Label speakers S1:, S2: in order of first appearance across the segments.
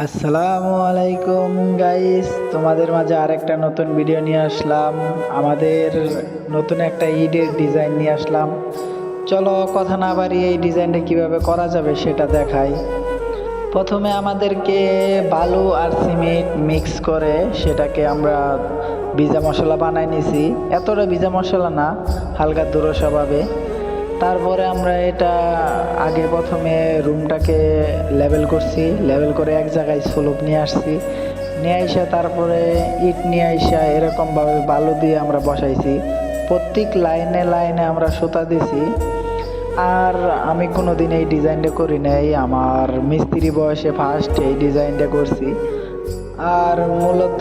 S1: আসসালামু আলাইকুম গাইস, তোমাদের মাঝে আরেকটা নতুন ভিডিও নিয়ে আসলাম। আমাদের নতুন একটা ঈদের ডিজাইন নিয়ে আসলাম। চলো কথা না বাড়িয়ে এই ডিজাইনটা কিভাবে করা যাবে সেটা দেখাই। প্রথমে আমাদেরকে বালু আর সিমেন্ট মিক্স করে সেটাকে আমরা ভিজা মশলা বানাই নিছি। এতটা ভিজা মশলা না, হালকা দোরসাভাবে। তারপরে আমরা এটা আগে প্রথমে রুমটাকে লেভেল করছি, লেভেল করে এক জায়গায় স্লোপ নিয়ে আসছি, নিয়ে আইসা তারপরে ইট নিয়ে আইসা এরকমভাবে বালু দিয়ে আমরা বসাইছি। প্রত্যেক লাইনে লাইনে আমরা সুতা দিছি। আর আমি কোনো দিন এই ডিজাইনটা করি নাই, আমার মিস্ত্রি বয়সে ফার্স্ট এই ডিজাইনটা করছি। আর মূলত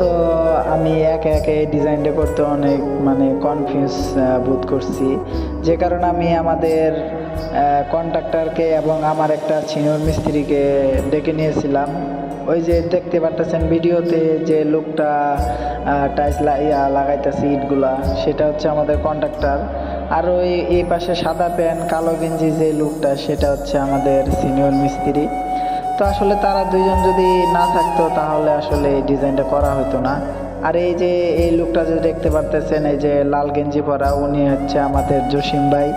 S1: আমি একে একে এই ডিজাইনটা করতে অনেক কনফিউজ বোধ করছি, যে কারণে আমি আমাদের কন্ট্রাক্টরকে এবং আমার একটা সিনিয়র মিস্ত্রিকে ডেকে নিয়েছিলাম। ওই যে দেখতে পারতেছেন ভিডিওতে যে লোকটা টাইলস লাগাইতেছে ইটগুলা, সেটা হচ্ছে আমাদের কন্ট্রাক্টর। আর ওই এই পাশে সাদা প্যান্ট কালো গেঞ্জি যে লোকটা, সেটা হচ্ছে আমাদের সিনিয়র মিস্ত্রি। তো আসলে তারা দুইজন যদি না থাকতো তাহলে আসলে এই ডিজাইনটা করা হতো না। আর এই যে এই লোকটা যে দেখতে পারতেছেন, এই যে লাল গেঞ্জি পরা, উনি হচ্ছে আমাদের জসিম ভাই।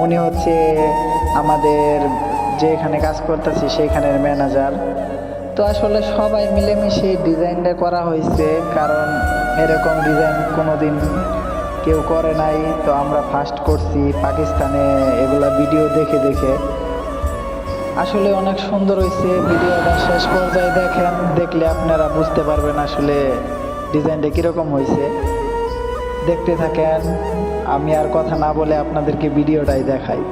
S1: উনি হচ্ছে আমাদের যেখানে কাজ করতেছি সেইখানের ম্যানেজার। তো আসলে সবাই মিলেমিশে ডিজাইনটা করা হয়েছে, কারণ এরকম ডিজাইন কোনোদিন কেউ করে নাই। তো আমরা ফার্স্ট করছি পাকিস্তানে, এগুলা ভিডিও দেখে দেখে। আসলে অনেক সুন্দর হয়েছে। ভিডিওটা শেষ পর্যায়ে দেখেন, দেখলে আপনারা বুঝতে পারবেন আসলে ডিজাইনটা কীরকম হয়েছে। দেখতে থাকেন, আমি আর কথা না বলে আপনাদেরকে ভিডিওটাই দেখাই।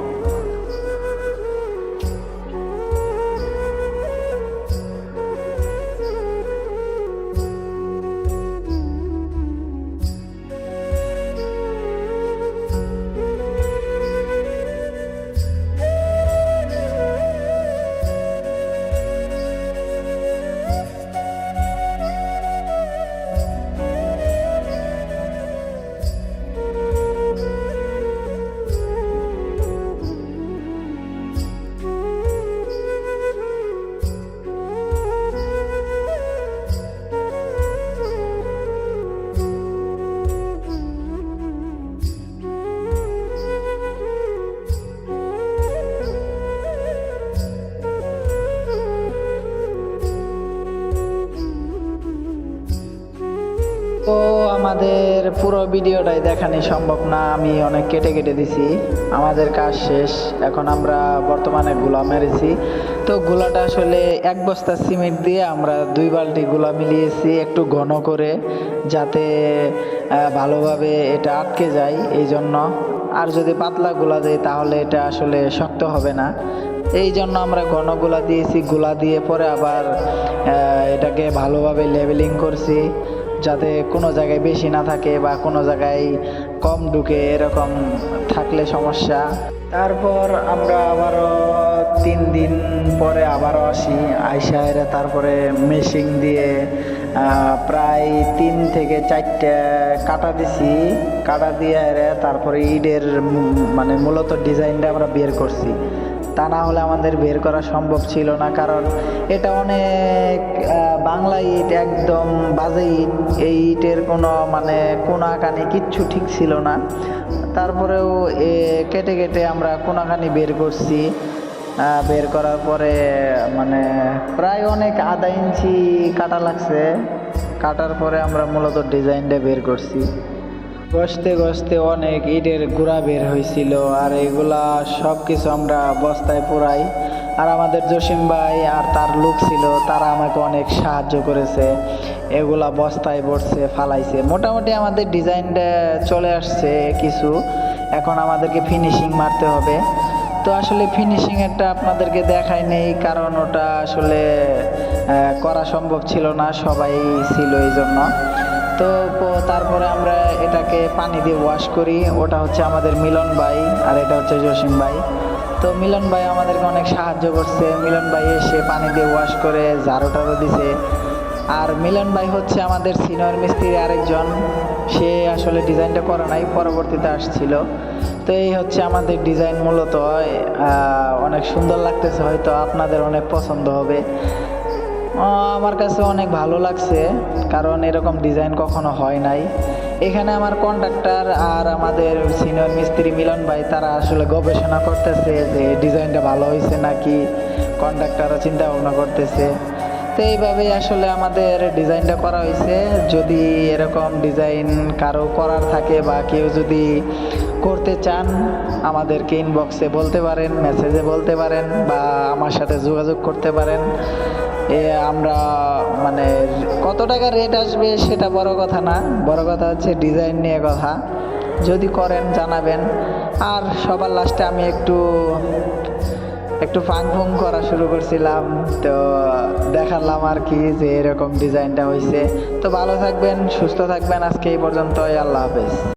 S1: তো আমাদের পুরো ভিডিওটাই দেখানো সম্ভব না, আমি অনেক কেটে কেটে দিছি। আমাদের কাজ শেষ, এখন আমরা বর্তমানে গুলা মেরেছি। তো গুলাটা আসলে এক বস্তা সিমেন্ট দিয়ে আমরা 2 বালতি গুলা মিলিয়েছি একটু ঘন করে, যাতে ভালোভাবে এটা আটকে যায় এই জন্য। আর যদি পাতলা গুলা দেয় তাহলে এটা আসলে শক্ত হবে না, এই জন্য আমরা ঘন গুলা দিয়েছি। গুলা দিয়ে পরে আবার এটাকে ভালোভাবে লেবেলিং করছি, যাতে কোনো জায়গায় বেশি না থাকে বা কোনো জায়গায় কম ঢুকে, এরকম থাকলে সমস্যা। তারপর আমরা আবারও 3 দিন পরে আবারও আসি, আইসা এরা তারপরে মেশিন দিয়ে প্রায় 3 থেকে 4টে কাটা দিছি। কাটা দিয়ে এরা তারপরে ইটের মূলত ডিজাইনটা আমরা বের করছি। তা না হলে আমাদের বের করা সম্ভব ছিল না, কারণ এটা অনেক বাংলা ইট, একদম বাজে ইট। এই ইটের কোনো কোনাকানি কিচ্ছু ঠিক ছিল না। তারপরেও কেটে কেটে আমরা কোনাকানি বের করছি। বের করার পরে প্রায় অনেক আধা ইঞ্চি কাটা লাগছে। কাটার পরে আমরা মূলত ডিজাইনটা বের করছি। ঘষতে ঘষতে অনেক ইটের গুঁড়া বের হয়েছিল, আর এগুলা সব কিছু আমরা বস্তায় পুরাই। আর আমাদের জসিম ভাই আর তার লোক ছিল, তারা আমাকে অনেক সাহায্য করেছে, এগুলা বস্তায় ভরছে, ফালাইছে। মোটামুটি আমাদের ডিজাইনটা চলে আসছে কিছু, এখন আমাদেরকে ফিনিশিং মারতে হবে। তো আসলে ফিনিশিংয়েরটা আপনাদেরকে দেখাই নেই, কারণ ওটা আসলে করা সম্ভব ছিল না, সবাই ছিল এই জন্য। তো তারপরে আমরা এটাকে পানি দিয়ে ওয়াশ করি। ওটা হচ্ছে আমাদের মিলন ভাই, আর এটা হচ্ছে জসিম ভাই। তো মিলন ভাই আমাদেরকে অনেক সাহায্য করছে। মিলন ভাই এসে পানি দিয়ে ওয়াশ করে ঝাড়ু টাড়ু দিছে। আর মিলন ভাই হচ্ছে আমাদের সিনিয়র মিস্ত্রি আরেকজন, সে আসলে ডিজাইনটা করে নাই, পরবর্তীতে আসছিল। তো এই হচ্ছে আমাদের ডিজাইন। মূলত অনেক সুন্দর লাগতেছে, হয়তো আপনাদের অনেক পছন্দ হবে। আমার কাছে অনেক ভালো লাগছে, কারণ এরকম ডিজাইন কখনো হয় নাই। এখানে আমার কন্ট্রাক্টর আর আমাদের সিনিয়র মিস্ত্রি মিলন ভাই তারা আসলে গবেষণা করতেছে যে ডিজাইনটা ভালো হয়েছে নাকি, কন্ট্রাক্টরও চিন্তা ভাবনা করতেছে। তো এইভাবেই আসলে আমাদের ডিজাইনটা করা হয়েছে। যদি এরকম ডিজাইন কারো করার থাকে বা কেউ যদি করতে চান, আমাদেরকে ইনবক্সে বলতে পারেন, মেসেজে বলতে পারেন, বা আমার সাথে যোগাযোগ করতে পারেন। আমরা মানে কত টাকা রেট আসবে সেটা বড় কথা না, বড় কথা হচ্ছে ডিজাইন নিয়ে কথা। যদি করেন জানাবেন। আর সবার লাস্টে আমি একটু একটু ফাং ফুং করা শুরু করছিলাম, তো দেখালাম আর কি যে এরকম ডিজাইনটা হয়েছে। তো ভালো থাকবেন, সুস্থ থাকবেন, আজকে এই পর্যন্তই, আল্লাহ হাফেজ।